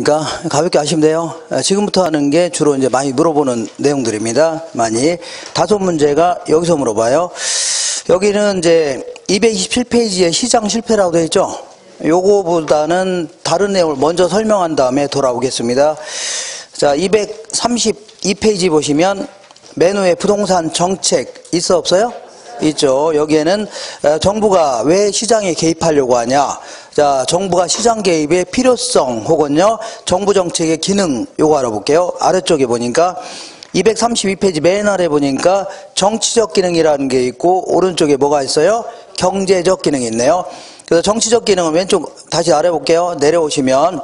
됐습니까? 가볍게 하시면 돼요. 지금부터 하는 게 주로 이제 많이 물어보는 내용들입니다. 많이. 5문제가 여기서 물어봐요. 여기는 이제 227페이지에 시장 실패라고 되어 있죠? 요거보다는 다른 내용을 먼저 설명한 다음에 돌아오겠습니다. 자, 232페이지 보시면 맨 위에 부동산 정책 있어 없어요? 있죠. 여기에는 정부가 왜 시장에 개입하려고 하냐. 자, 정부가 시장 개입의 필요성 혹은요 정부 정책의 기능 요거 알아볼게요. 아래쪽에 보니까 232페이지 맨 아래 보니까 정치적 기능이라는 게 있고 오른쪽에 뭐가 있어요? 경제적 기능이 있네요. 그래서 정치적 기능은 왼쪽 다시 알아볼게요. 내려오시면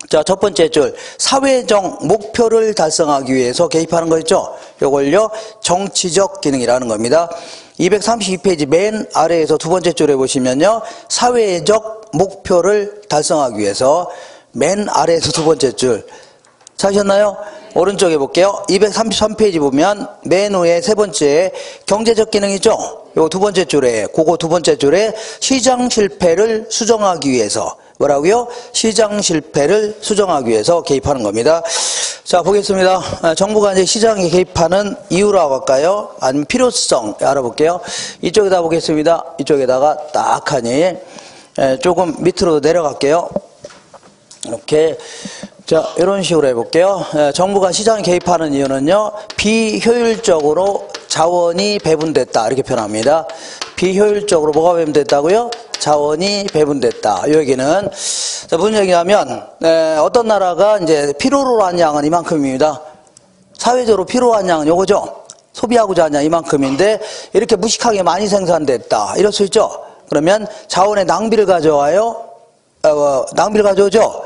자, 첫 번째 줄 사회적 목표를 달성하기 위해서 개입하는 거 있죠? 요걸요 정치적 기능이라는 겁니다. 232페이지 맨 아래에서 두 번째 줄에 보시면요 사회적 목표를 달성하기 위해서 맨 아래에서 두 번째 줄 찾으셨나요? 오른쪽에 볼게요. 233페이지 보면 맨 위에 세 번째 경제적 기능이죠? 요 두 번째 줄에 그거 두 번째 줄에 시장 실패를 수정하기 위해서 뭐라고요? 시장 실패를 수정하기 위해서 개입하는 겁니다. 자, 보겠습니다. 정부가 이제 시장에 개입하는 이유라고 할까요? 아니면 필요성 알아볼게요. 이쪽에다 보겠습니다. 이쪽에다가 딱 하니 조금 밑으로 내려갈게요. 이렇게 자, 이런 식으로 해볼게요. 정부가 시장에 개입하는 이유는요 비효율적으로 자원이 배분됐다 이렇게 표현합니다. 비효율적으로 뭐가 배분됐다고요? 자원이 배분됐다. 이 얘기는 무슨 얘기냐면 어떤 나라가 이제 필요로 한 양은 이만큼입니다. 사회적으로 필요한 양은 요거죠. 소비하고자 하는 양 이만큼인데 이렇게 무식하게 많이 생산됐다. 이럴 수 있죠. 그러면 자원의 낭비를 가져와요. 낭비를 가져오죠.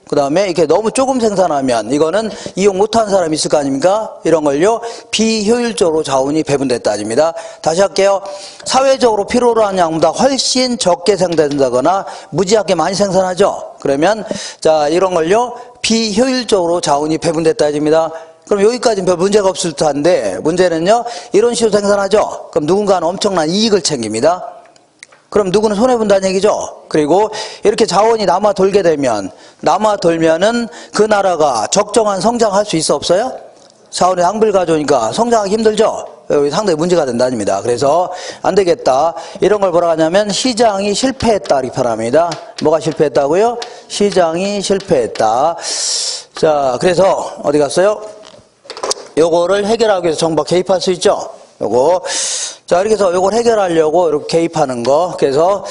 그 다음에 이렇게 너무 조금 생산하면 이거는 이용 못하는 사람이 있을 거 아닙니까? 이런 걸요 비효율적으로 자원이 배분됐다 아닙니다. 다시 할게요. 사회적으로 필요로 하는 양보다 훨씬 적게 생산된다거나 무지하게 많이 생산하죠. 그러면 자 이런 걸요 비효율적으로 자원이 배분됐다 아닙니다. 그럼 여기까지는 별 문제가 없을 듯한데 문제는요 이런 식으로 생산하죠. 그럼 누군가는 엄청난 이익을 챙깁니다. 그럼 누구는 손해본다는 얘기죠. 그리고 이렇게 자원이 남아 돌게 되면 남아 돌면은 그 나라가 적정한 성장할 수 있어 없어요? 자원의 낭비를 가져오니까 성장하기 힘들죠. 여기 상당히 문제가 된다입니다. 그래서 안 되겠다. 이런 걸 뭐라 하냐면 시장이 실패했다 이렇게 표현합니다. 뭐가 실패했다고요? 시장이 실패했다. 자, 그래서 어디 갔어요? 요거를 해결하기 위해서 정부가 개입할 수 있죠. 요거 자 이렇게 해서 요걸 해결하려고 이렇게 개입하는 거. 그래서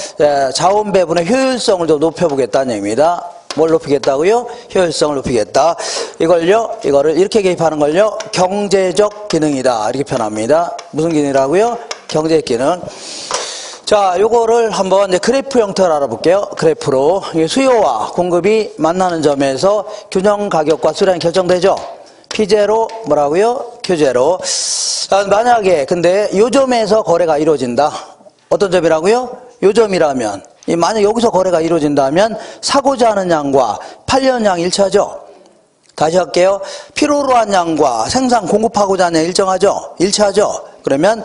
자원 배분의 효율성을 좀 높여보겠다는 얘기입니다. 뭘 높이겠다고요? 효율성을 높이겠다. 이거를 이렇게 개입하는 걸요 경제적 기능이다 이렇게 표현합니다. 무슨 기능이라고요? 경제적 기능. 자, 요거를 한번 이제 그래프 형태로 알아볼게요. 그래프로 수요와 공급이 만나는 점에서 균형 가격과 수량이 결정되죠. P0 뭐라고요? Q0. 만약에 근데 요 점에서 거래가 이루어진다. 어떤 점이라고요? 요 점이라면 만약 여기서 거래가 이루어진다면 사고자 하는 양과 팔려는 양이 일치하죠. 다시 할게요. 필요로 한 양과 생산 공급하고자 하는 양 일정하죠. 일치하죠. 그러면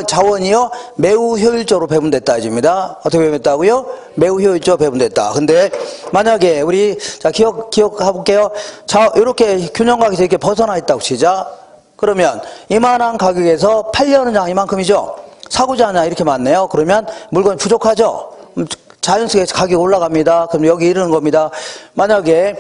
자원이요 매우 효율적으로 배분됐다 해줍니다. 어떻게 배분됐다고요? 매우 효율적으로 배분됐다. 근데 만약에 우리 자 기억해볼게요. 자 이렇게 균형각에서 이렇게 벗어나 있다고 치자. 그러면 이만한 가격에서 팔려는 양 이만큼이죠. 사고자 하는 양 이렇게 많네요. 그러면 물건이 부족하죠. 자연스럽게 가격이 올라갑니다. 그럼 여기 이르는 겁니다. 만약에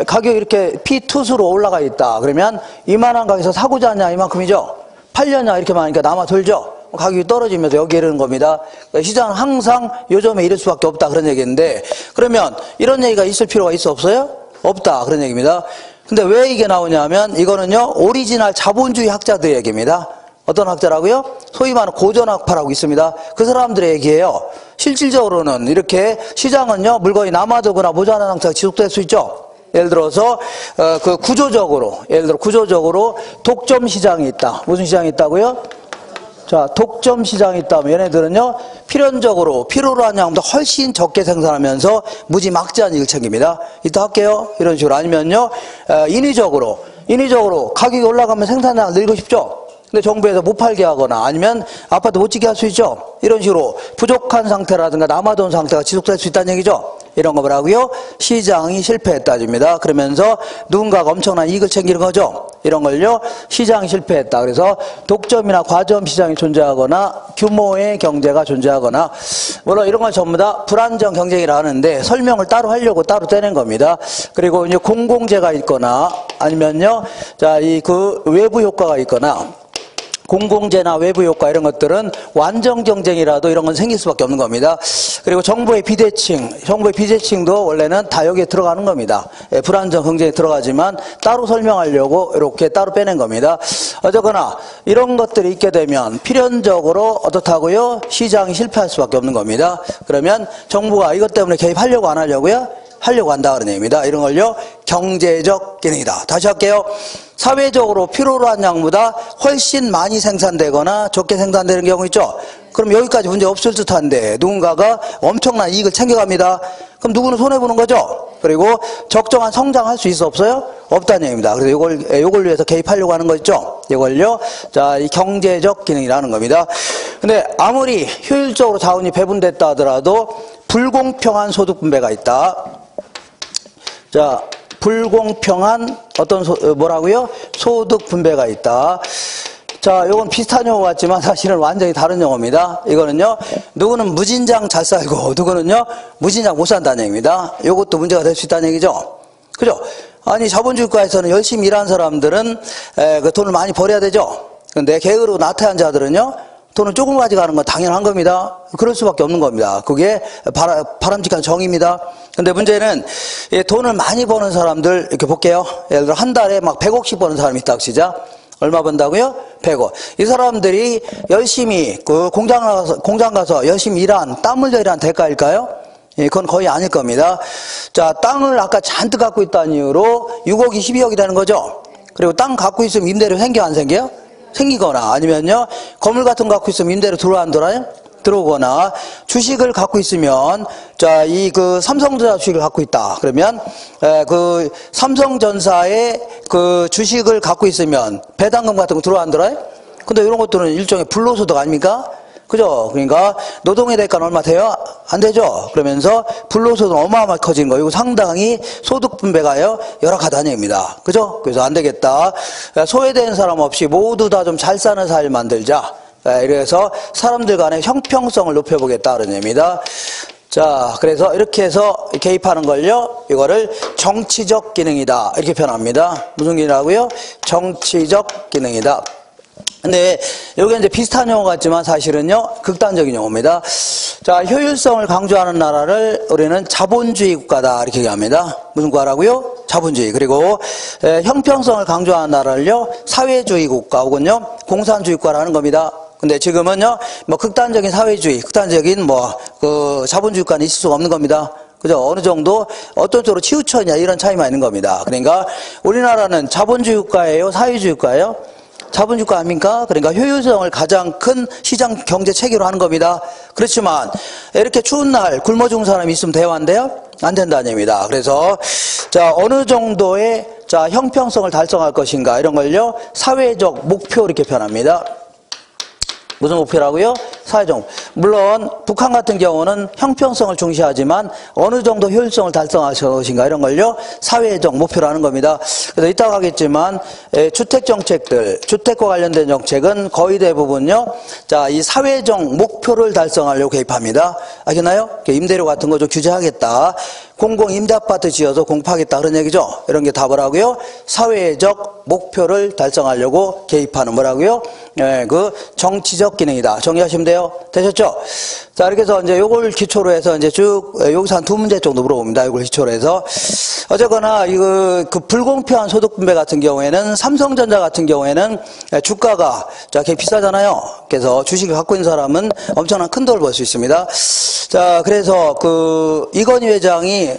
가격이 이렇게 P2수로 올라가 있다. 그러면 이만한 가격에서 사고자 하는 양 이만큼이죠. 팔려냐 이렇게 많으니까 남아 돌죠. 가격이 떨어지면서 여기 이르는 겁니다. 시장은 항상 요점에 이를 수밖에 없다 그런 얘기인데 그러면 이런 얘기가 있을 필요가 있어 없어요? 없다 그런 얘기입니다. 근데 왜 이게 나오냐면 이거는요 오리지널 자본주의 학자들의 얘기입니다. 어떤 학자라고요? 소위 말하는 고전학파라고 있습니다. 그 사람들의 얘기예요. 실질적으로는 이렇게 시장은요 물건이 남아도거나 모자란 상태가 지속될 수 있죠. 예를 들어서 그 구조적으로 독점 시장이 있다. 무슨 시장이 있다고요? 자, 독점 시장이 있다면 얘네들은요 필연적으로 필요로 하는 양보다 훨씬 적게 생산하면서 무지막지한 이익을 챙깁니다. 이따 할게요. 이런 식으로. 아니면요 인위적으로 가격이 올라가면 생산량을 늘리고 싶죠. 근데 정부에서 못 팔게 하거나 아니면 아파트 못 짓게 할 수 있죠. 이런 식으로 부족한 상태라든가 남아돈 상태가 지속될 수 있다는 얘기죠. 이런 거 뭐라고요? 시장이 실패했다입니다. 그러면서 누군가가 엄청난 이익을 챙기는 거죠. 이런 걸요, 시장이 실패했다. 그래서 독점이나 과점 시장이 존재하거나 규모의 경제가 존재하거나, 물론 이런 건 전부 다 불안정 경쟁이라 하는데 설명을 따로 하려고 따로 떼낸 겁니다. 그리고 이제 공공재가 있거나 아니면요, 자, 그 외부 효과가 있거나, 공공재나 외부 효과 이런 것들은 완전 경쟁이라도 이런 건 생길 수밖에 없는 겁니다. 그리고 정부의 비대칭도 원래는 다 여기에 들어가는 겁니다. 예, 불안정 경쟁에 들어가지만 따로 설명하려고 이렇게 따로 빼낸 겁니다. 어쨌거나 이런 것들이 있게 되면 필연적으로 어떻다고요? 시장이 실패할 수밖에 없는 겁니다. 그러면 정부가 이것 때문에 개입하려고 안 하려고요? 하려고 한다 그런 얘기입니다. 이런 걸요, 경제적 기능이다. 다시 할게요. 사회적으로 필요로 한 양보다 훨씬 많이 생산되거나 적게 생산되는 경우 있죠. 그럼 여기까지 문제 없을 듯한데 누군가가 엄청난 이익을 챙겨갑니다. 그럼 누구는 손해보는 거죠. 그리고 적정한 성장할 수 있어 없어요? 없다는 얘기입니다. 그래서 요걸 위해서 개입하려고 하는 거 있죠. 이걸요, 자, 이 경제적 기능이라는 겁니다. 근데 아무리 효율적으로 자원이 배분됐다 하더라도 불공평한 소득 분배가 있다. 자, 불공평한 뭐라고요? 소득 분배가 있다. 자, 요건 비슷한 용어 같지만 사실은 완전히 다른 용어입니다. 이거는요, 누구는 무진장 잘 살고 누구는요, 무진장 못 산다는 얘기입니다. 요것도 문제가 될 수 있다는 얘기죠. 그죠? 아니, 자본주의 국가에서는 열심히 일한 사람들은 그 돈을 많이 벌어야 되죠. 근데 게으르고 나태한 자들은요, 돈을 조금 가져가는 건 당연한 겁니다. 그럴 수밖에 없는 겁니다. 그게 바람직한 정의입니다. 근데 문제는 돈을 많이 버는 사람들 이렇게 볼게요. 예를 들어 한 달에 막 100억씩 버는 사람이 있다고 치자. 얼마 번다고요? 100억. 이 사람들이 열심히 그 공장 가서 열심히 일한, 땀 흘려 일한 대가일까요? 예, 그건 거의 아닐 겁니다. 자, 땅을 아까 잔뜩 갖고 있다는 이유로 6억이 12억이 되는 거죠. 그리고 땅 갖고 있으면 임대료 생겨 안 생겨요? 생기거나, 아니면요, 건물 같은 거 갖고 있으면 임대료 들어와 안 들어와요? 들어오거나, 주식을 갖고 있으면, 자, 그 삼성전자 주식을 갖고 있다. 그러면 그 삼성전자의 그 주식을 갖고 있으면 배당금 같은 거 들어와 안 들어와요? 근데 이런 것들은 일종의 불로소득 아닙니까? 그죠? 그러니까 노동의 대가는 얼마 돼요? 안 되죠? 그러면서 불로소득은 어마어마하게 커진 거. 이거 상당히 소득 분배가요, 열악하다는 얘기입니다. 그죠? 그래서 안 되겠다. 소외된 사람 없이 모두 다 좀 잘 사는 사회를 만들자. 이래서 사람들 간의 형평성을 높여보겠다 그런 얘기입니다. 자, 그래서 이렇게 해서 개입하는 걸요, 이거를 정치적 기능이다 이렇게 표현합니다. 무슨 기능이라고요? 정치적 기능이다. 근데 여기 이제 비슷한 용어 같지만 사실은요, 극단적인 용어입니다. 자, 효율성을 강조하는 나라를 우리는 자본주의 국가다 이렇게 얘기합니다. 무슨 국가라고요? 자본주의. 그리고 형평성을 강조하는 나라를요, 사회주의 국가 혹은요, 공산주의 국가라는 겁니다. 근데 지금은요, 뭐 극단적인 사회주의, 극단적인 그 자본주의 국가는 있을 수가 없는 겁니다. 그죠? 어느 정도 어떤 쪽으로 치우쳤냐 이런 차이만 있는 겁니다. 그러니까 우리나라는 자본주의 국가예요, 사회주의 국가예요? 자본주의 국가 아닙니까? 그러니까 효율성을 가장 큰 시장 경제 체계로 하는 겁니다. 그렇지만 이렇게 추운 날 굶어 죽는 사람이 있으면 돼요, 안 돼요? 안 된다는 얘기입니다. 그래서 자, 어느 정도의 자, 형평성을 달성할 것인가 이런 걸요, 사회적 목표 이렇게 표현합니다. 무슨 목표라고요? 사회적. 물론 북한 같은 경우는 형평성을 중시하지만 어느 정도 효율성을 달성할 것인가 이런 걸요, 사회적 목표라는 겁니다. 그래서 이따가 하겠지만 주택 정책들, 주택과 관련된 정책은 거의 대부분요, 자, 이 사회적 목표를 달성하려고 개입합니다. 아시나요? 임대료 같은 거 좀 규제하겠다. 공공 임대 아파트 지어서 공파하겠다 그런 얘기죠. 이런 게 다 뭐라고요? 사회적 목표를 달성하려고 개입하는 뭐라고요? 그 정치적 기능이다. 정리하시면 돼요. 되셨죠? 자, 이렇게 해서 이제 요걸 기초로 해서 이제 쭉 여기서 한 2문제 정도 물어봅니다. 요걸 기초로 해서 어쨌거나 그 불공평한 소득 분배 같은 경우에는 삼성전자 같은 경우에는 주가가 자, 되게 비싸잖아요. 그래서 주식을 갖고 있는 사람은 엄청난 큰 돈을 벌 수 있습니다. 자, 그래서 이건희 회장이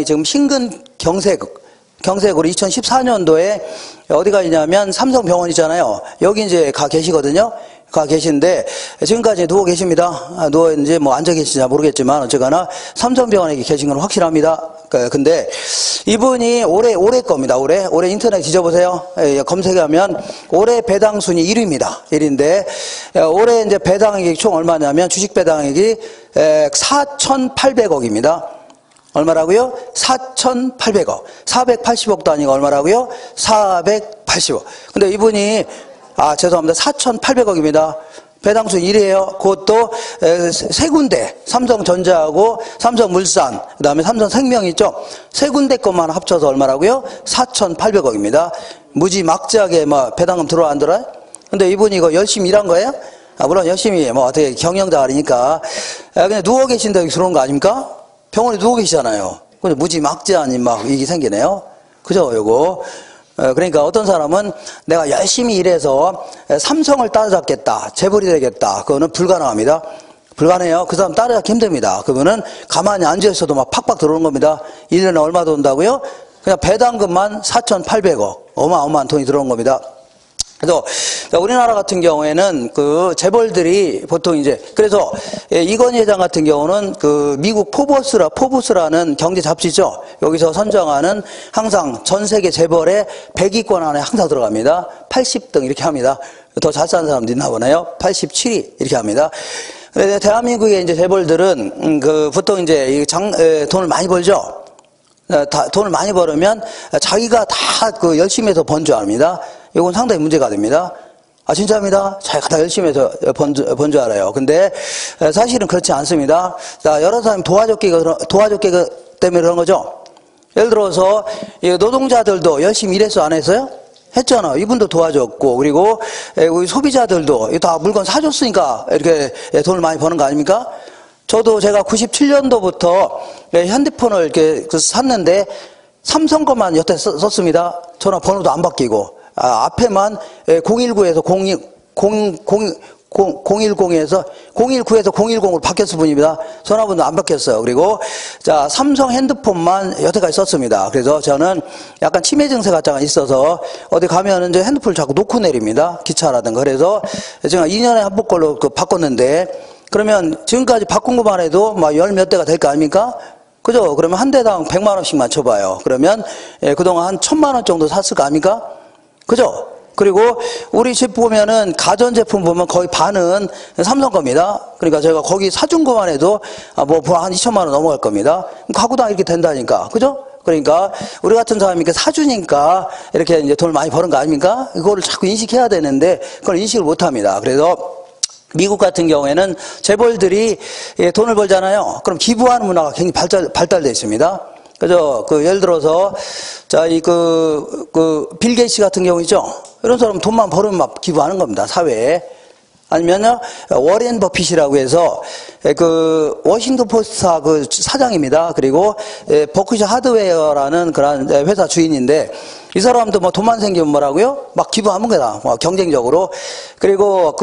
지금 신근 경색으로 2014년도에 어디가 있냐면 삼성병원이잖아요. 여기 이제 가 계시거든요. 가 계신데 지금까지 누워 계십니다. 누워 이제 앉아 계시냐 모르겠지만 어쨌거나 삼성병원에 계신 건 확실합니다. 근데 이분이 올해 겁니다. 올해 인터넷 뒤져보세요. 검색하면 올해 배당 순위 1위입니다. 1위인데 올해 이제 배당액이 총 얼마냐면 주식 배당액이 4,800억입니다. 얼마라고요? 4,800억. 480억 단위가 얼마라고요? 480억. 근데 이분이 죄송합니다. 4,800억입니다. 배당수 1위에요. 그것도 세 군데, 삼성전자하고 삼성물산, 그 다음에 삼성생명 있죠? 세 군데 것만 합쳐서 얼마라고요? 4,800억입니다. 무지막지하게 배당금 들어와 안 들어와요? 근데 이분이 이거 열심히 일한 거예요? 물론 열심히 어떻게 경영자 아니니까 그냥 누워 계신데 여기 들어온 거 아닙니까? 병원에 누워 계시잖아요. 근데 무지막지한 일이 생기네요. 그죠, 요거? 그러니까 어떤 사람은 내가 열심히 일해서 삼성을 따라잡겠다, 재벌이 되겠다. 그거는 불가능합니다. 불가능해요. 그 사람 따라잡기 힘듭니다. 그분은 가만히 앉아있어도 팍팍 들어오는 겁니다. 1년에 얼마 돈다고요? 그냥 배당금만 4,800억. 어마어마한 돈이 들어온 겁니다. 그래서 우리나라 같은 경우에는 그 재벌들이 보통 그래서 이건희 회장 같은 경우는 그 미국 포브스라는 경제 잡지죠. 여기서 선정하는 항상 전 세계 재벌의 100위권 안에 항상 들어갑니다. 80등 이렇게 합니다. 더 잘 사는 사람도 있나 보네요. 87위 이렇게 합니다. 근데 대한민국의 재벌들은 보통 돈을 많이 벌죠. 돈을 많이 벌으면 자기가 다 열심히 해서 번 줄 압니다. 이건 상당히 문제가 됩니다. 진짜입니다. 자기가 다 열심히 해서 번 줄 알아요. 근데 사실은 그렇지 않습니다. 여러 사람이 도와줬기 때문에 그런 거죠. 예를 들어서 노동자들도 열심히 일했어 안 했어요? 했잖아. 이분도 도와줬고, 그리고 우리 소비자들도 다 물건 사줬으니까 이렇게 돈을 많이 버는 거 아닙니까? 저도 제가 97년도부터 핸드폰을 이렇게 샀는데 삼성 것만 여태 썼습니다. 전화번호도 안 바뀌고. 앞에만 019에서 010으로 바뀌었을 뿐입니다. 전화번호도 안 바뀌었어요. 그리고 삼성 핸드폰만 여태까지 썼습니다. 그래서 저는 약간 치매 증세 같은 게 있어서 어디 가면은 핸드폰을 자꾸 놓고 내립니다. 기차라든가. 그래서 제가 2년에 한 번 걸로 바꿨는데 그러면 지금까지 바꾼 것만 해도 열 몇 대가 될 거 아닙니까? 그죠? 그러면 한 대당 100만 원씩만 쳐봐요. 그러면 그동안 한 1,000만 원 정도 샀을 거 아닙니까? 그죠? 그리고 우리 집 보면은 가전제품 보면 거의 반은 삼성 겁니다. 그러니까 제가 거기 사준 것만 해도 한 2,000만 원 넘어갈 겁니다. 가구당 이렇게 된다니까. 그죠? 그러니까 우리 같은 사람이 이렇게 사주니까 이렇게 돈을 많이 버는 거 아닙니까? 이거를 자꾸 인식해야 되는데 그걸 인식을 못 합니다. 그래서 미국 같은 경우에는 재벌들이 돈을 벌잖아요. 그럼 기부하는 문화가 굉장히 발달되어 있습니다. 그죠? 예를 들어서, 빌 게이츠 같은 경우 있죠? 이런 사람은 돈만 벌으면 기부하는 겁니다. 사회에. 아니면요, 워렌 버핏이라고 해서, 워싱턴 포스트사 사장입니다. 그리고, 버크셔 하드웨어라는 그런 회사 주인인데, 이 사람도 돈만 생기면 뭐라고요? 기부하는 거다. 경쟁적으로. 그리고,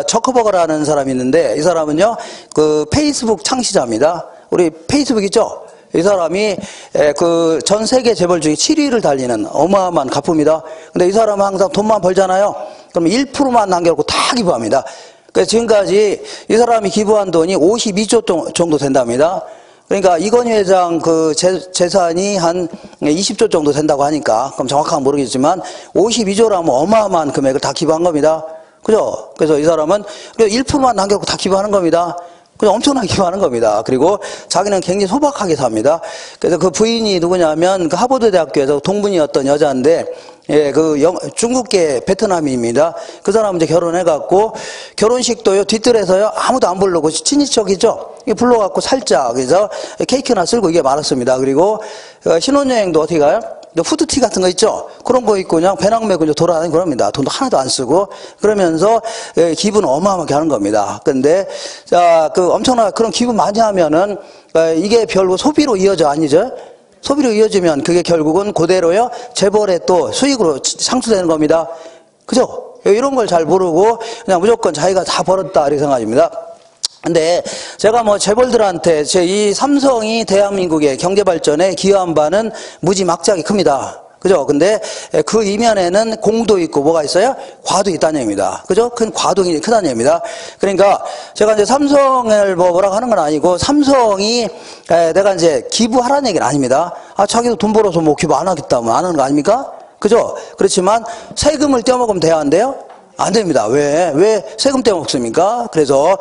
저커버거라는 사람이 있는데, 이 사람은요, 페이스북 창시자입니다. 우리 페이스북 있죠? 이 사람이 전 세계 재벌 중에 7위를 달리는 어마어마한 가품이다. 근데 이 사람은 항상 돈만 벌잖아요. 그럼 1%만 남겨놓고 다 기부합니다. 그래서 지금까지 이 사람이 기부한 돈이 52조 정도 된답니다. 그러니까 이건희 회장 재산이 한 20조 정도 된다고 하니까, 그럼 정확하게 모르겠지만 52조라면 어마어마한 금액을 다 기부한 겁니다. 그죠? 그래서 이 사람은 1%만 남겨놓고 다 기부하는 겁니다. 그냥 엄청나게 기부하는 겁니다. 그리고 자기는 굉장히 소박하게 삽니다. 그래서 그 부인이 누구냐면 하버드 대학교에서 동문이었던 여자인데, 중국계 베트남인입니다. 그 사람은 이제 결혼해갖고, 결혼식도요, 뒷뜰에서요, 아무도 안 부르고, 친인척이죠? 불러갖고 살짝, 그래서 케이크나 쓸고 이게 많았습니다. 그리고, 신혼여행도 어떻게 가요? 후드티 같은 거 있죠? 그런 거 입고 그냥 배낭 메고 이제 돌아다니고 그럽니다. 돈도 하나도 안 쓰고. 그러면서 기부는 어마어마하게 하는 겁니다. 근데, 엄청나게 그런 기부 많이 하면은, 이게 별로 소비로 이어져 아니죠? 소비로 이어지면 그게 결국은 그대로요, 재벌의 또 수익으로 상수되는 겁니다. 그죠? 이런 걸 잘 모르고 그냥 무조건 자기가 다 벌었다, 이렇게 생각합니다. 근데 제가 재벌들한테 이 삼성이 대한민국의 경제 발전에 기여한 바는 무지막지하게 큽니다. 그죠? 근데 그 이면에는 공도 있고 뭐가 있어요? 과도 있다는 얘기입니다. 그죠? 큰 과도이 크다는 얘기입니다. 그러니까 제가 이제 삼성을 뭐라고 하는 건 아니고 삼성이 내가 이제 기부하라는 얘기는 아닙니다. 아, 자기도 돈 벌어서 뭐 기부 안 하겠다면 안 하는 거 아닙니까? 그죠? 그렇지만 세금을 떼어먹으면 돼야 안 돼요? 안 됩니다. 왜 세금 떼먹습니까? 그래서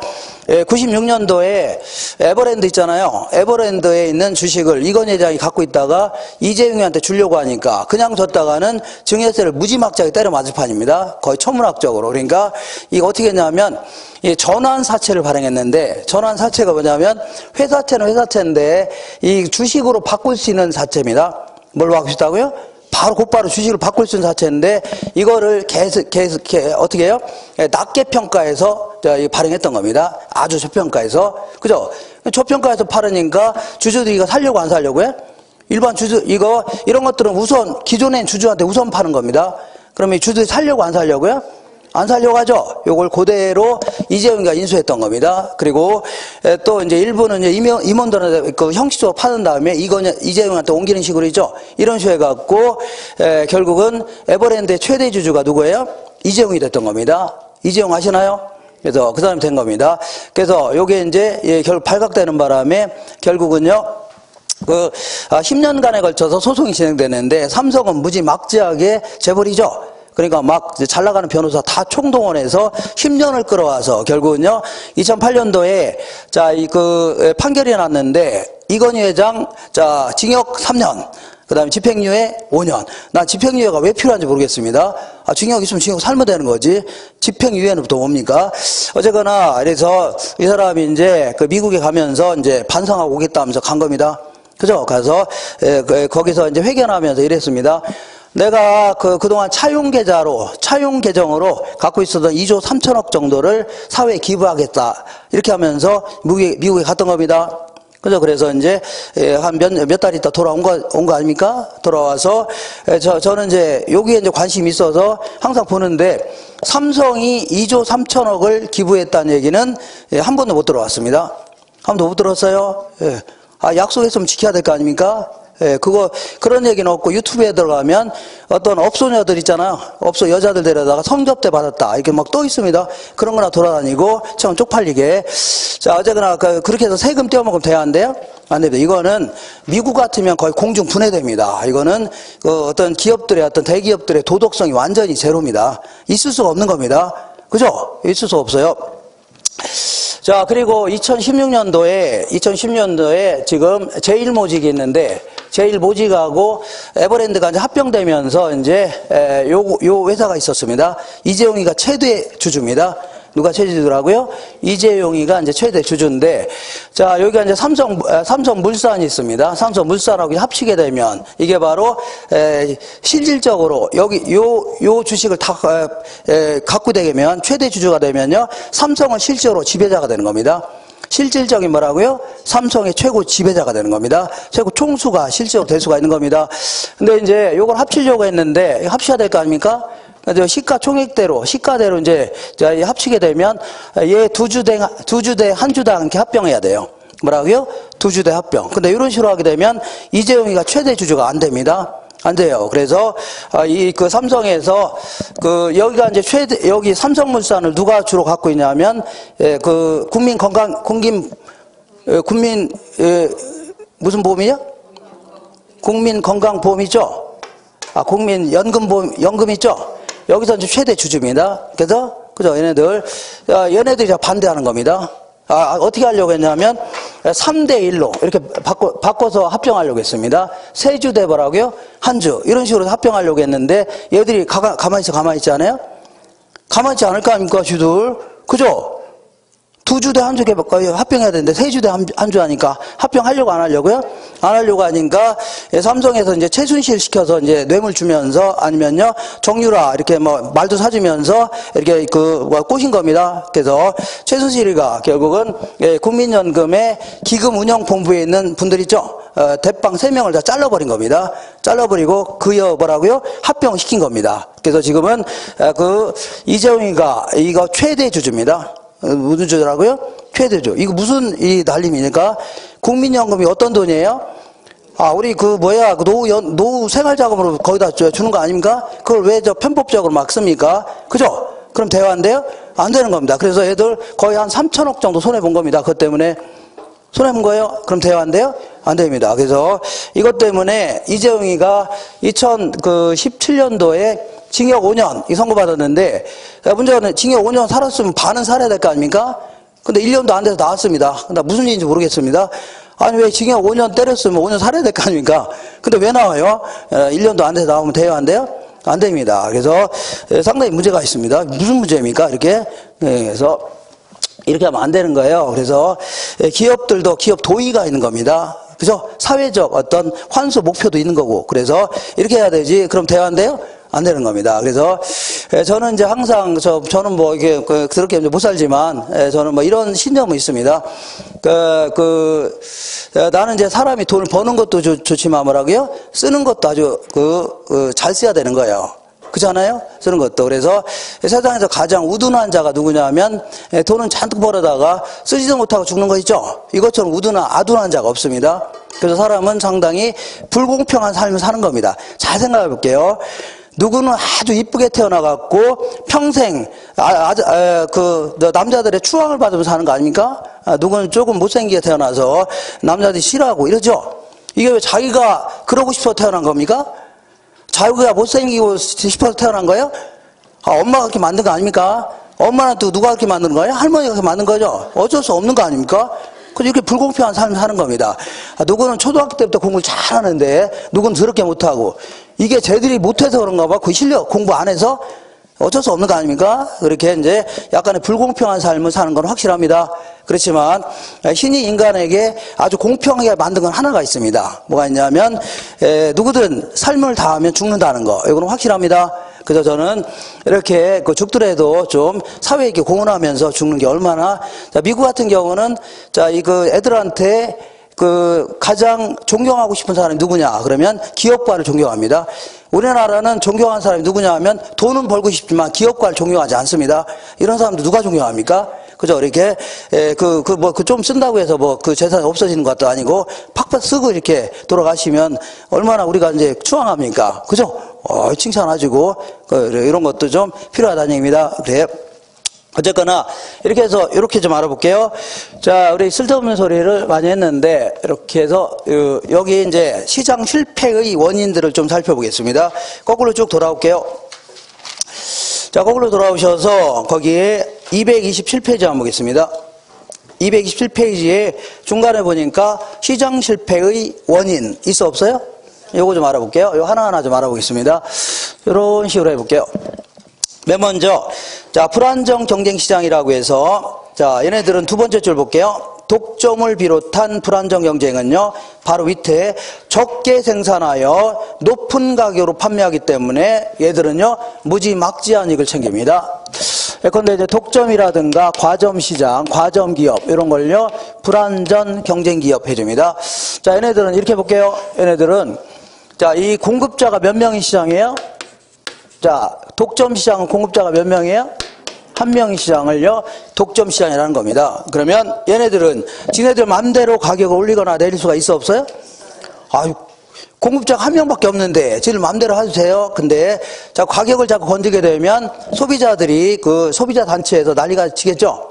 96년도에 에버랜드 있잖아요. 에버랜드에 있는 주식을 이건희 회장이 갖고 있다가 이재용이한테 주려고 하니까 그냥 줬다가는 증여세를 무지막지하게 때려 맞을 판입니다. 거의 천문학적으로. 그러니까 이거 어떻게 했냐면 이 전환사채를 발행했는데 전환사채가 뭐냐면 회사채는 회사채인데 이 주식으로 바꿀 수 있는 사채입니다. 뭘로 바꿀 수 있다고요? 곧바로 주식을 바꿀 수 있는 자체인데 이거를 계속 어떻게 해요? 낮게 평가해서 발행했던 겁니다. 아주 저평가해서. 그죠? 저평가해서 팔으니까 주주들이 이거 살려고 안 살려고요? 일반 주주 이런 것들은 우선 기존의 주주한테 우선 파는 겁니다. 그러면 이 주주들이 살려고 안 살려고요? 안 살려고 하죠. 요걸 그대로 이재용이가 인수했던 겁니다. 그리고 또 이제 일부는 이제 임원들한테 그 형식적으로 파는 다음에 이재용한테 옮기는 식으로 있죠. 이런 식으로 해갖고 결국은 에버랜드의 최대 주주가 누구예요? 이재용이 됐던 겁니다. 이재용 아시나요? 그래서 그 사람이 된 겁니다. 그래서 요게 이제 결국 발각되는 바람에 결국은요. 10년간에 걸쳐서 소송이 진행되는데 삼성은 무지막지하게 재벌이죠. 그러니까 막 잘 나가는 변호사 다 총동원해서 10년을 끌어와서 결국은요 2008년도에 판결이 났는데 이건희 회장 징역 3년 그다음에 집행유예 5년. 난 집행유예가 왜 필요한지 모르겠습니다. 징역 있으면 징역 살면 되는 거지. 집행유예는 또 뭡니까? 어쨌거나 그래서 이 사람이 이제 미국에 가면서 이제 반성하고 오겠다 하면서 간 겁니다. 그죠? 가서 거기서 이제 회견하면서 이랬습니다. 내가 그동안 차용 계정으로 갖고 있었던 2조 3천억 정도를 사회에 기부하겠다. 이렇게 하면서 미국에 갔던 겁니다. 그죠? 그래서 이제 한 몇 달 있다 돌아온 거 아닙니까? 돌아와서 저는 이제 여기에 이제 관심이 있어서 항상 보는데 삼성이 2조 3천억을 기부했다는 얘기는 한 번도 못 들어왔습니다. 한 번도 못 들었어요. 예. 약속했으면 지켜야 될 거 아닙니까? 예, 그런 얘기는 없고 유튜브에 들어가면 어떤 업소녀들 있잖아요. 업소 여자들 데려다가 성접대 받았다. 이렇게 막 떠 있습니다. 그런 거나 돌아다니고 참 쪽팔리게. 자, 어쨌거나 그렇게 해서 세금 떼어먹으면 돼야 안 돼요? 안 됩니다. 이거는 미국 같으면 거의 공중 분해됩니다. 이거는 어떤 어떤 대기업들의 도덕성이 완전히 제로입니다. 있을 수가 없는 겁니다. 그죠? 있을 수 없어요. 자, 그리고 2016년도에 지금 제1모직이 있는데, 제1모직하고 에버랜드가 이제 합병되면서 이제, 요 회사가 있었습니다. 이재용이가 최대 주주입니다. 누가 최대 주주라고요? 이재용이가 이제 최대 주주인데, 자, 여기가 이제 삼성물산이 있습니다. 삼성물산하고 합치게 되면, 이게 바로, 실질적으로, 여기, 요 주식을 다, 갖고 되면, 최대 주주가 되면요, 삼성은 실제로 지배자가 되는 겁니다. 실질적인 뭐라고요? 삼성의 최고 지배자가 되는 겁니다. 최고 총수가 실제로 될 수가 있는 겁니다. 근데 이제 요걸 합치려고 했는데, 합쳐야 될 거 아닙니까? 시가대로 이제 합치게 되면 얘 두 주대 한 주당 이렇게 합병해야 돼요. 뭐라고요? 두 주대 합병. 근데 이런 식으로 하게 되면 이재용이가 최대 주주가 안 됩니다. 안 돼요. 그래서 삼성에서 여기가 이제 여기 삼성물산을 누가 주로 갖고 있냐면 무슨 보험이요? 국민건강보험이죠. 연금 있죠. 여기서 이제 최대 주주입니다. 그래서, 그죠? 얘네들이 반대하는 겁니다. 어떻게 하려고 했냐면, 3대1로 이렇게 바꿔서 합병하려고 했습니다. 세 주 대 뭐라고요? 한 주. 이런 식으로 합병하려고 했는데, 얘들이 가만히 있지 않아요? 가만히 있지 않을 거 아닙니까, 주들? 그죠? 두 주 대 한 주 합병해야 되는데, 세 주 대 한 주 하니까 합병하려고 안 하려고요? 안 하려고 하니까, 삼성에서 이제 최순실 시켜서 이제 뇌물 주면서 아니면요, 정유라 이렇게 말도 사주면서 이렇게 꼬신 겁니다. 그래서 최순실이가 결국은 국민연금의 기금운영본부에 있는 분들 있죠? 대빵 3명을 다 잘라버린 겁니다. 잘라버리고 뭐라고요? 합병시킨 겁니다. 그래서 지금은 이재용이가 이거 최대 주주입니다. 무슨 주더라고요? 최대주. 이거 무슨 이 난림이니까 국민연금이 어떤 돈이에요? 우리 그 노후 생활자금으로 거기다 주는 거 아닙니까? 그걸 왜 편법적으로 막 씁니까? 그죠? 그럼 대화인데요? 안 되는 겁니다. 그래서 애들 거의 한 3천억 정도 손해본 겁니다. 그것 때문에. 손해본 거예요? 그럼 대화인데요? 안 됩니다. 그래서 이것 때문에 이재용이가 2017년도에 징역 5년 이 선고받았는데, 문제는 징역 5년 살았으면 반은 살아야 될 거 아닙니까? 근데 1년도 안 돼서 나왔습니다. 근데 무슨 일인지 모르겠습니다. 아니, 왜 징역 5년 때렸으면 5년 살아야 될 거 아닙니까? 근데 왜 나와요? 1년도 안 돼서 나오면 돼요? 안 돼요? 안 됩니다. 그래서 상당히 문제가 있습니다. 무슨 문제입니까? 이렇게. 그래서 이렇게 하면 안 되는 거예요. 그래서 기업들도 기업 도의가 있는 겁니다. 그죠? 사회적 어떤 환수 목표도 있는 거고. 그래서 이렇게 해야 되지. 그럼 대화인데요? 안 되는 겁니다. 그래서 저는 이제 항상 저는 뭐 이게 그렇게 못 살지만 저는 뭐 이런 신념이 있습니다. 나는 이제 사람이 돈을 버는 것도 좋지만 뭐라고요? 쓰는 것도 아주 잘 써야 되는 거예요. 그렇잖아요? 쓰는 것도. 그래서 세상에서 가장 우둔한 자가 누구냐 하면 돈은 잔뜩 벌어다가 쓰지도 못하고 죽는 거 있죠? 이것처럼 아둔한 자가 없습니다. 그래서 사람은 상당히 불공평한 삶을 사는 겁니다. 잘 생각해 볼게요. 누구는 아주 이쁘게 태어나갖고 평생 남자들의 추앙을 받으면서 사는 거 아닙니까? 누구는 조금 못생기게 태어나서 남자들이 싫어하고 이러죠? 이게 왜 자기가 그러고 싶어서 태어난 겁니까? 자기가 못생기고 싶어서 태어난 거예요? 엄마가 그렇게 만든 거 아닙니까? 엄마는 또 누가 그렇게 만든 거예요? 할머니가 그렇게 만든 거죠? 어쩔 수 없는 거 아닙니까? 그래서 이렇게 불공평한 삶을 사는 겁니다. 누구는 초등학교 때부터 공부를 잘 하는데 누구는 더럽게 못하고, 이게 쟤들이 못해서 그런가 봐. 그 실력 공부 안 해서 어쩔 수 없는 거 아닙니까? 그렇게 이제 약간의 불공평한 삶을 사는 건 확실합니다. 그렇지만 신이 인간에게 아주 공평하게 만든 건 하나가 있습니다. 뭐가 있냐면 누구든 삶을 다하면 죽는다는 거. 이거는 확실합니다. 그래서 저는 이렇게 죽더라도 좀 사회에게 공헌하면서 죽는 게 얼마나. 미국 같은 경우는 애들한테 가장 존경하고 싶은 사람이 누구냐? 그러면 기업가를 존경합니다. 우리나라는 존경하는 사람이 누구냐 하면 돈은 벌고 싶지만 기업가를 존경하지 않습니다. 이런 사람들 누가 존경합니까? 그죠? 이렇게, 좀 쓴다고 해서 그 재산이 없어지는 것도 아니고 팍팍 쓰고 이렇게 돌아가시면 얼마나 우리가 이제 추앙합니까? 그죠? 칭찬하시고, 이런 것도 좀 필요하다는 얘기입니다. 그래. 어쨌거나 이렇게 해서 이렇게 좀 알아볼게요. 자, 우리 쓸데없는 소리를 많이 했는데 이렇게 해서 여기 이제 시장 실패의 원인들을 좀 살펴보겠습니다. 거꾸로 쭉 돌아올게요. 자, 거꾸로 돌아오셔서 거기에 227페이지 한번 보겠습니다. 227페이지에 중간에 보니까 시장 실패의 원인 있어 없어요? 요거 좀 알아볼게요. 요 하나하나 좀 알아보겠습니다. 이런 식으로 해볼게요. 맨 먼저, 자, 불안정 경쟁시장이라고 해서, 자, 얘네들은 두 번째 줄 볼게요. 독점을 비롯한 불안정 경쟁은요, 바로 밑에 적게 생산하여 높은 가격으로 판매하기 때문에 얘들은요, 무지막지한 이익을 챙깁니다. 예컨대 이제 독점이라든가 과점시장, 과점기업, 이런 걸요, 불안전 경쟁기업 해줍니다. 자, 얘네들은 이렇게 볼게요. 얘네들은, 자, 이 공급자가 몇 명인 시장이에요? 자, 독점 시장은 공급자가 몇 명이에요? 한 명의 시장을요, 독점 시장이라는 겁니다. 그러면 얘네들은 지네들 맘대로 가격을 올리거나 내릴 수가 있어 없어요? 공급자가 한 명밖에 없는데 지들 맘대로 해도 돼요. 근데 자, 가격을 자꾸 건드리게 되면 소비자들이 소비자 단체에서 난리가 치겠죠?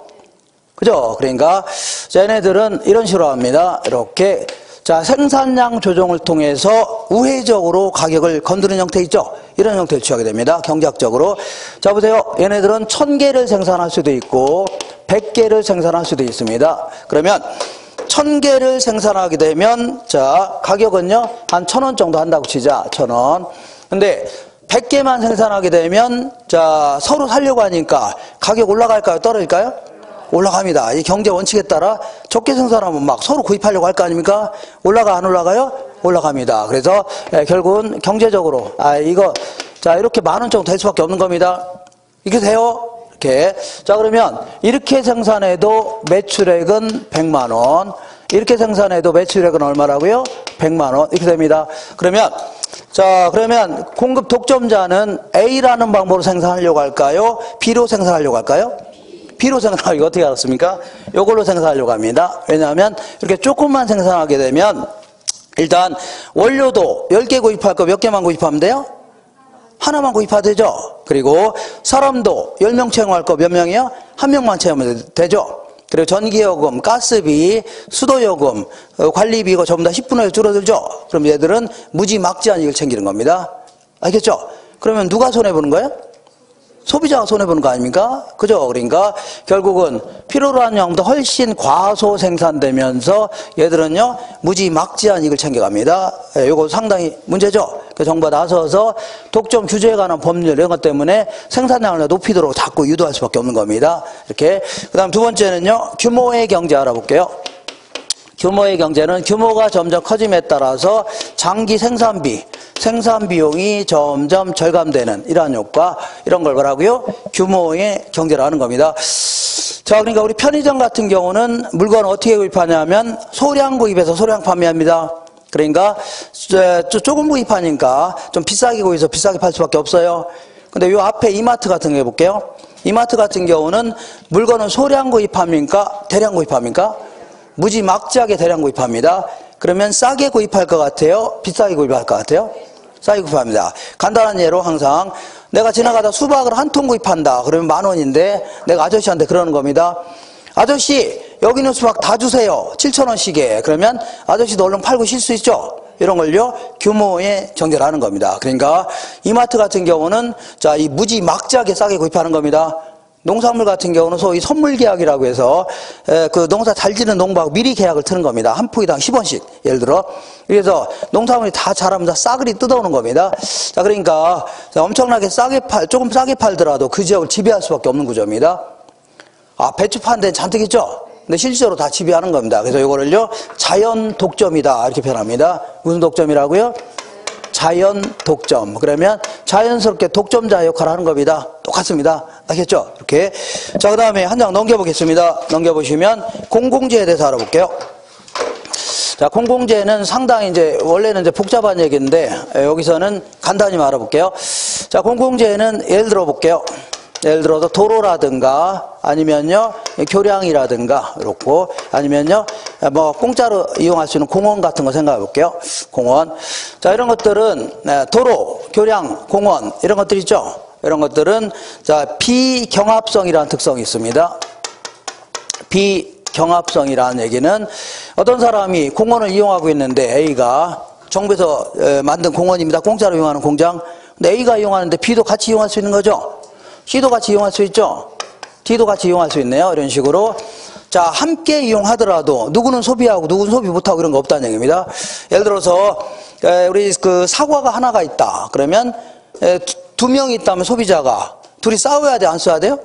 그죠? 그러니까 자, 얘네들은 이런 식으로 합니다. 이렇게. 자, 생산량 조정을 통해서 우회적으로 가격을 건드는 형태 있죠? 이런 형태를 취하게 됩니다. 경제학적으로. 자, 보세요. 얘네들은 1000개를 생산할 수도 있고 100개를 생산할 수도 있습니다. 그러면 1000개를 생산하게 되면 자, 가격은요, 한 1000원 정도 한다고 치자. 1000원. 근데 100개만 생산하게 되면 자, 서로 살려고 하니까 가격 올라갈까요? 떨어질까요? 올라갑니다. 이 경제 원칙에 따라 적게 생산하면 막 서로 구입하려고 할 거 아닙니까? 올라가 안 올라가요? 올라갑니다. 그래서 결국은 경제적으로 자, 이렇게 10,000원 정도 될 수밖에 없는 겁니다. 이렇게 돼요? 이렇게. 자, 그러면 이렇게 생산해도 매출액은 100만 원. 이렇게 생산해도 매출액은 얼마라고요? 100만 원. 이렇게 됩니다. 그러면 공급 독점자는 A라는 방법으로 생산하려고 할까요? B로 생산하려고 할까요? B로 생산하기 어떻게 알았습니까? 이걸로 생산하려고 합니다. 왜냐하면 이렇게 조금만 생산하게 되면 일단 원료도 10개 구입할 거 몇 개만 구입하면 돼요? 하나만 구입하면 되죠. 그리고 사람도 10명 채용할 거 몇 명이요? 1명만 채우면 되죠. 그리고 전기요금, 가스비, 수도요금, 관리비 이거 전부 다 10분의 1 줄어들죠. 그럼 얘들은 무지막지한 이익을 챙기는 겁니다. 알겠죠? 그러면 누가 손해보는 거예요? 소비자가 손해보는 거 아닙니까? 그죠? 그러니까 결국은 필요로 하는 양보다 훨씬 과소 생산되면서 얘들은요 무지막지한 이익을 챙겨갑니다. 이거 상당히 문제죠. 정부가 나서서 독점 규제에 관한 법률 이런 것 때문에 생산량을 높이도록 자꾸 유도할 수밖에 없는 겁니다. 이렇게. 그다음 두 번째는요 규모의 경제 알아볼게요. 규모의 경제는 규모가 점점 커짐에 따라서 장기 생산 비용이 점점 절감되는 이러한 효과, 이런 걸 뭐라고요? 규모의 경제를 하는 겁니다. 자, 그러니까 우리 편의점 같은 경우는 물건을 어떻게 구입하냐면 소량 구입해서 소량 판매합니다. 그러니까 조금 구입하니까 좀 비싸게 구입해서 비싸게 팔 수밖에 없어요. 근데 요 앞에 이마트 같은 거 해볼게요. 이마트 같은 경우는 물건을 소량 구입합니까? 대량 구입합니까? 무지막지하게 대량 구입합니다. 그러면 싸게 구입할 것 같아요? 비싸게 구입할 것 같아요? 싸게 구입합니다. 간단한 예로 항상 내가 지나가다 수박을 한 통 구입한다. 그러면 10,000원인데 내가 아저씨한테 그러는 겁니다. 아저씨 여기 있는 수박 다 주세요. 7,000원씩에. 그러면 아저씨도 얼른 팔고 쉴 수 있죠. 이런 걸요 규모의 경제를 하는 겁니다. 그러니까 이마트 같은 경우는 자, 이 무지막지하게 싸게 구입하는 겁니다. 농산물 같은 경우는 소위 선물 계약이라고 해서 그 농사 잘 지는 농부하고 미리 계약을 트는 겁니다. 한 포기당 10원씩 예를 들어. 그래서 농산물이 다 자라면 다 싸그리 뜯어오는 겁니다. 자, 그러니까 엄청나게 조금 싸게 팔더라도 그 지역을 지배할 수밖에 없는 구조입니다. 아, 배추 파는 데는 잔뜩 있죠? 근데 실제로 다 지배하는 겁니다. 그래서 이거를요 자연 독점이다 이렇게 표현합니다. 무슨 독점이라고요? 자연 독점. 그러면 자연스럽게 독점자 역할을 하는 겁니다. 똑같습니다. 알겠죠? 이렇게. 자, 그 다음에 한 장 넘겨보겠습니다. 넘겨보시면 공공재에 대해서 알아볼게요. 자, 공공재는 상당히 원래는 복잡한 얘기인데, 여기서는 간단히 알아볼게요. 자, 공공재는 예를 들어 볼게요. 예를 들어서 도로라든가 아니면요 교량이라든가 이렇고 아니면요 뭐 공짜로 이용할 수 있는 공원 같은 거 생각해 볼게요. 공원. 자, 이런 것들은 도로, 교량, 공원 이런 것들 있죠. 이런 것들은 자 비경합성이라는 특성이 있습니다. 비경합성이라는 얘기는 어떤 사람이 공원을 이용하고 있는데 A가 정부에서 만든 공원입니다. 공짜로 이용하는 공장. 근데 A가 이용하는데 B도 같이 이용할 수 있는 거죠. C도 같이 이용할 수 있죠. D도 같이 이용할 수 있네요. 이런 식으로. 자, 함께 이용하더라도 누구는 소비하고 누구는 소비 못하고 이런 거 없다는 얘기입니다. 예를 들어서 우리 그 사과가 하나가 있다. 그러면 두 명이 있다면 소비자가 둘이 싸워야 돼, 안 싸워야 돼요?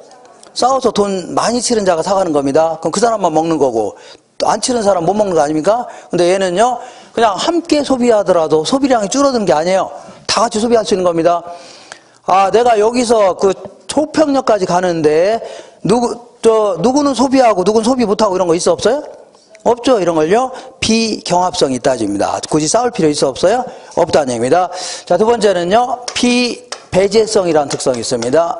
싸워서 돈 많이 치른 자가 사가는 겁니다. 그럼 그 사람만 먹는 거고 안 치른 사람 못 먹는 거 아닙니까? 근데 얘는요 그냥 함께 소비하더라도 소비량이 줄어드는 게 아니에요. 다 같이 소비할 수 있는 겁니다. 아, 내가 여기서 그 초평역까지 가는데 누구는 소비하고 누구는 소비 못하고 이런 거 있어 없어요? 없죠. 이런 걸요 비경합성이 따집니다. 굳이 싸울 필요 있어 없어요? 없다는 얘기입니다. 자, 두 번째는요 비배제성이라는 특성이 있습니다.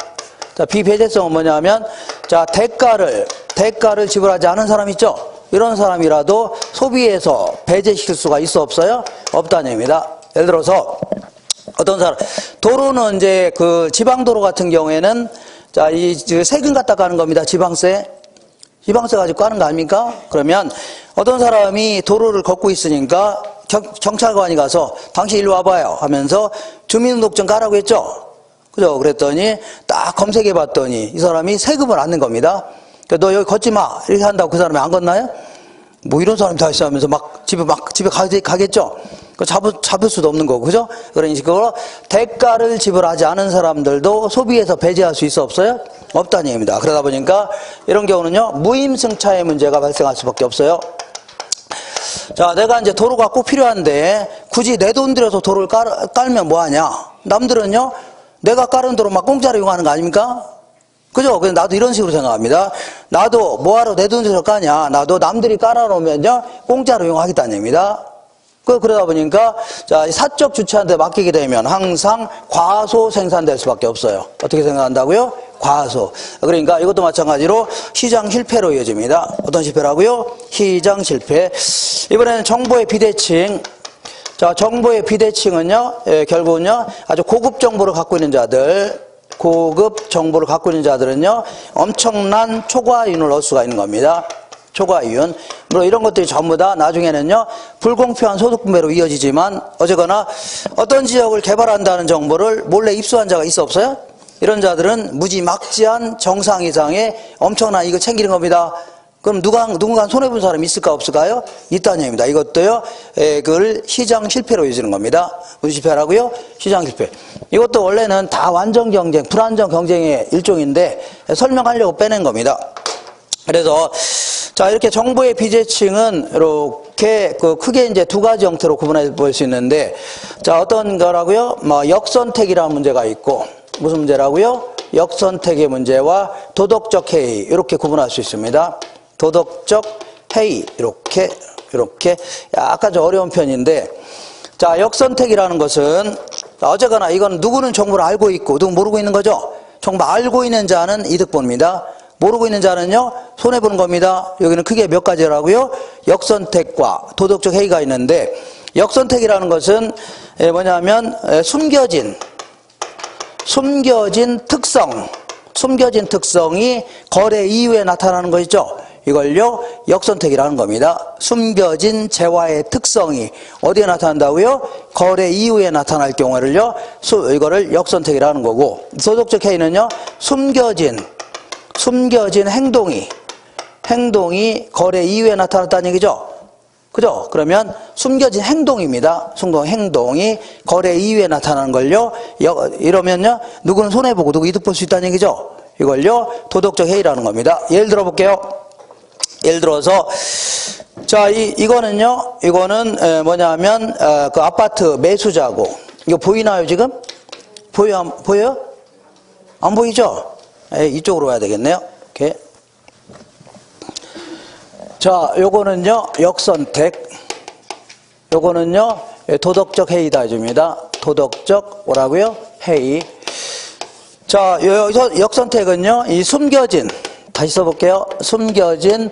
자, 비배제성은 뭐냐면 자 대가를 지불하지 않은 사람 있죠. 이런 사람이라도 소비에서 배제시킬 수가 있어 없어요? 없다는 얘기입니다. 예를 들어서 어떤 사람 도로는 그 지방도로 같은 경우에는 자 이 세금 갖다 까는 겁니다. 지방세 가지고 까는 거 아닙니까? 그러면 어떤 사람이 도로를 걷고 있으니까 경찰관이 가서 당신 일로 와봐요 하면서 주민등록증 까라고 했죠. 그죠? 그랬더니 딱 검색해 봤더니 이 사람이 세금을 안 낸 겁니다. 너 여기 걷지 마 이렇게 한다고 그 사람이 안 걷나요? 뭐 이런 사람이 다 있어 하면서 집에 가겠죠? 잡을 수도 없는 거고, 그죠? 그런 식으로 대가를 지불하지 않은 사람들도 소비에서 배제할 수 있어 없어요? 없다는 얘기입니다. 그러다 보니까 이런 경우는요, 무임승차의 문제가 발생할 수밖에 없어요. 자, 내가 도로가 꼭 필요한데 굳이 내 돈 들여서 도로를 깔면 뭐하냐? 남들은요, 내가 깔은 도로 막 공짜로 이용하는 거 아닙니까? 그죠? 그래서 나도 이런 식으로 생각합니다. 나도 뭐하러 내 돈 들여서 까냐? 나도 남들이 깔아놓으면요, 공짜로 이용하겠다는 얘기입니다. 그러다 보니까 자 사적 주체한테 맡기게 되면 항상 과소 생산될 수밖에 없어요. 어떻게 생각한다고요? 과소. 그러니까 이것도 마찬가지로 시장 실패로 이어집니다. 어떤 실패라고요? 시장 실패. 이번에는 정보의 비대칭. 자, 정보의 비대칭은요, 결국은요, 아주 고급 정보를 갖고 있는 자들, 고급 정보를 갖고 있는 자들은요, 엄청난 초과이윤을 얻을 수가 있는 겁니다. 초과이윤. 물론 이런 것들이 전부 다 나중에는요, 불공평한 소득분배로 이어지지만, 어쨌거나 어떤 지역을 개발한다는 정보를 몰래 입수한 자가 있어 없어요? 이런 자들은 무지막지한 정상 이상의 엄청난 이익을 챙기는 겁니다. 그럼 누군가 손해본 사람이 있을까 없을까요? 있다는 얘기입니다. 이것도요, 그걸 시장 실패로 이어지는 겁니다. 무슨 실패라고요? 시장 실패. 이것도 원래는 다 완전 경쟁, 불완전 경쟁의 일종인데 설명하려고 빼낸 겁니다. 그래서 자, 이렇게 정보의 비대칭은 이렇게 크게 이제 두 가지 형태로 구분해 볼 수 있는데, 자, 어떤 거라고요? 역선택이라는 문제가 있고, 무슨 문제라고요? 역선택의 문제와 도덕적 해이, 이렇게 구분할 수 있습니다. 도덕적 해이, 이렇게 약간 좀 어려운 편인데, 자, 역선택이라는 것은 어쨌거나 이건 누구는 정보를 알고 있고 누구는 모르고 있는 거죠. 정보 알고 있는 자는 이득 봅니다. 모르고 있는 자는요, 손해보는 겁니다. 여기는 크게 몇 가지라고요? 역선택과 도덕적 해이가 있는데, 역선택이라는 것은 뭐냐면 숨겨진 특성이 거래 이후에 나타나는 거 있죠. 이걸요, 역선택이라는 겁니다. 숨겨진 재화의 특성이 어디에 나타난다고요? 거래 이후에 나타날 경우를요, 이거를 역선택이라는 거고, 도덕적 해이는요, 숨겨진 행동이 거래 이후에 나타났다는 얘기죠. 그죠? 그러면 숨겨진 행동입니다. 행동이 거래 이후에 나타나는 걸요, 이러면요, 누구는 손해보고 누구 이득 볼 수 있다는 얘기죠. 이걸요, 도덕적 해이라는 겁니다. 예를 들어 볼게요. 예를 들어서, 자, 이거는 뭐냐면, 그 아파트 매수자고, 이거 보이나요, 지금? 보여요? 안 보이죠? 이쪽으로 와야 되겠네요. 이렇게. 자, 요거는요, 역선택. 요거는요, 도덕적 해이다, 해줍니다. 도덕적, 뭐라고요? 해이. 자, 여기서 역선택은요, 이 숨겨진, 다시 써볼게요. 숨겨진,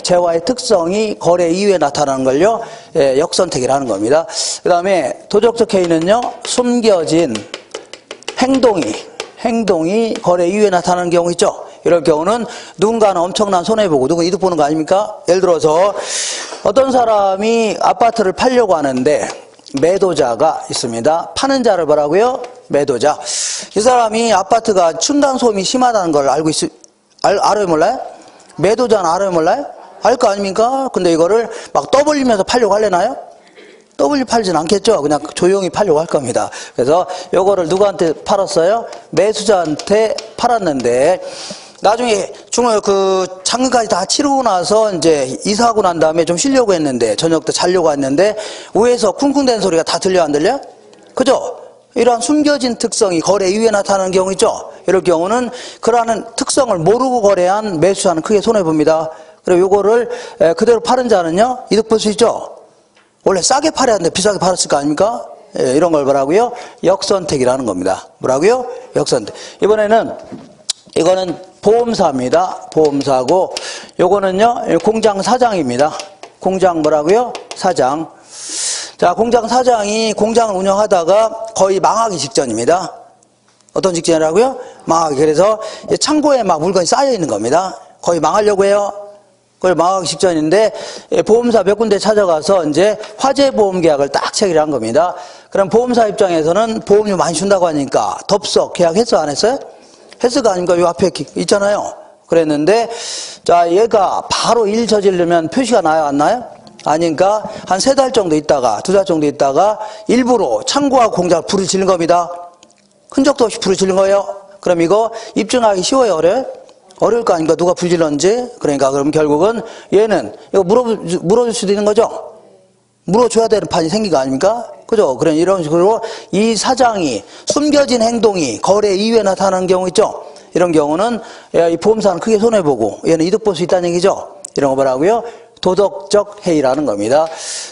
재화의 특성이 거래 이후에 나타나는 걸요, 역선택이라는 겁니다. 그 다음에 도덕적 해이는요, 숨겨진 행동이 거래 이후에 나타나는 경우 있죠. 이럴 경우는 누군가는 엄청난 손해보고 누군가 이득 보는 거 아닙니까? 예를 들어서 어떤 사람이 아파트를 팔려고 하는데 매도자가 있습니다. 파는 자를 뭐라고요? 매도자. 이 사람이 아파트가 층간소음이 심하다는 걸 알아요, 몰라요? 매도자는 알아요, 몰라요? 알 거 아닙니까? 근데 이거를 막 떠벌리면서 팔려고 하려나요? 떠벌리 팔진 않겠죠? 그냥 조용히 팔려고 할 겁니다. 그래서 요거를 누구한테 팔았어요? 매수자한테 팔았는데, 나중에 장까지 다 치르고 나서 이제 이사하고 난 다음에 좀 쉬려고 했는데, 저녁 때 자려고 했는데, 위에서 쿵쿵대는 소리가 다 들려, 안 들려? 그죠? 이러한 숨겨진 특성이 거래 이후에 나타나는 경우 있죠? 이럴 경우는 그러한 특성을 모르고 거래한 매수자는 크게 손해봅니다. 그리고 요거를 그대로 파는 자는요, 이득 볼 수 있죠? 원래 싸게 팔아야 하는데 비싸게 팔았을 거 아닙니까? 이런 걸 뭐라고요? 역선택이라는 겁니다. 뭐라고요? 역선택. 이거는 보험사입니다. 보험사고, 요거는요, 공장 사장입니다. 공장 뭐라고요? 사장. 자, 공장 사장이 공장을 운영하다가 거의 망하기 직전입니다. 어떤 직전이라고요? 망하기. 그래서 창고에 막 물건이 쌓여 있는 겁니다. 거의 망하려고 해요. 그걸 망하기 직전인데, 보험사 몇 군데 찾아가서 이제 화재보험 계약을 딱 체결을 한 겁니다. 그럼 보험사 입장에서는 보험료 많이 준다고 하니까 덥석 계약했어, 안 했어요? 했을 거 아닙니까? 요 앞에 있잖아요. 그랬는데, 자, 얘가 바로 일 저지르면 표시가 나요, 안 나요? 아니니까 한 3달 정도 있다가, 2달 정도 있다가 일부러 창고하고 공장을 불을 지른 겁니다. 흔적도 없이 불을 지른 거예요. 그럼 이거 입증하기 쉬워요, 어려워요? 어려울 거 아닙니까? 누가 불질렀는지. 그러니까 그럼 결국은 얘는 이거 물어줄 수도 있는 거죠? 물어줘야 되는 판이 생긴 거 아닙니까? 그죠? 그런 이런 식으로 이 사장이 숨겨진 행동이 거래 이후에 나타나는 경우 있죠? 이런 경우는 이 보험사는 크게 손해보고 얘는 이득 볼 수 있다는 얘기죠? 이런 거 뭐라고요? 도덕적 해이라는 겁니다.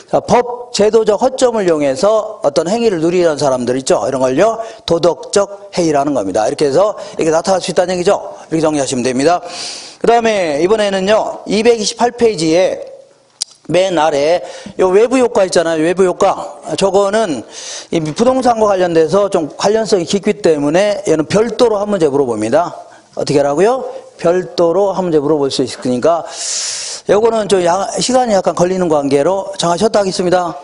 자, 법 제도적 허점을 이용해서 어떤 행위를 누리는 사람들 있죠? 이런 걸요, 도덕적 해이라는 겁니다. 이렇게 해서 이렇게 나타날 수 있다는 얘기죠? 이렇게 정리하시면 됩니다. 그 다음에 이번에는요, 228페이지에 맨 아래 요 외부 효과 있잖아요. 외부 효과. 저거는 이 부동산과 관련돼서 좀 관련성이 깊기 때문에 얘는 별도로 한 문제 물어봅니다. 어떻게 하라고요? 별도로 한 문제 물어볼 수 있으니까 요거는 좀 시간이 약간 걸리는 관계로 잠깐 쉬었다 하겠습니다.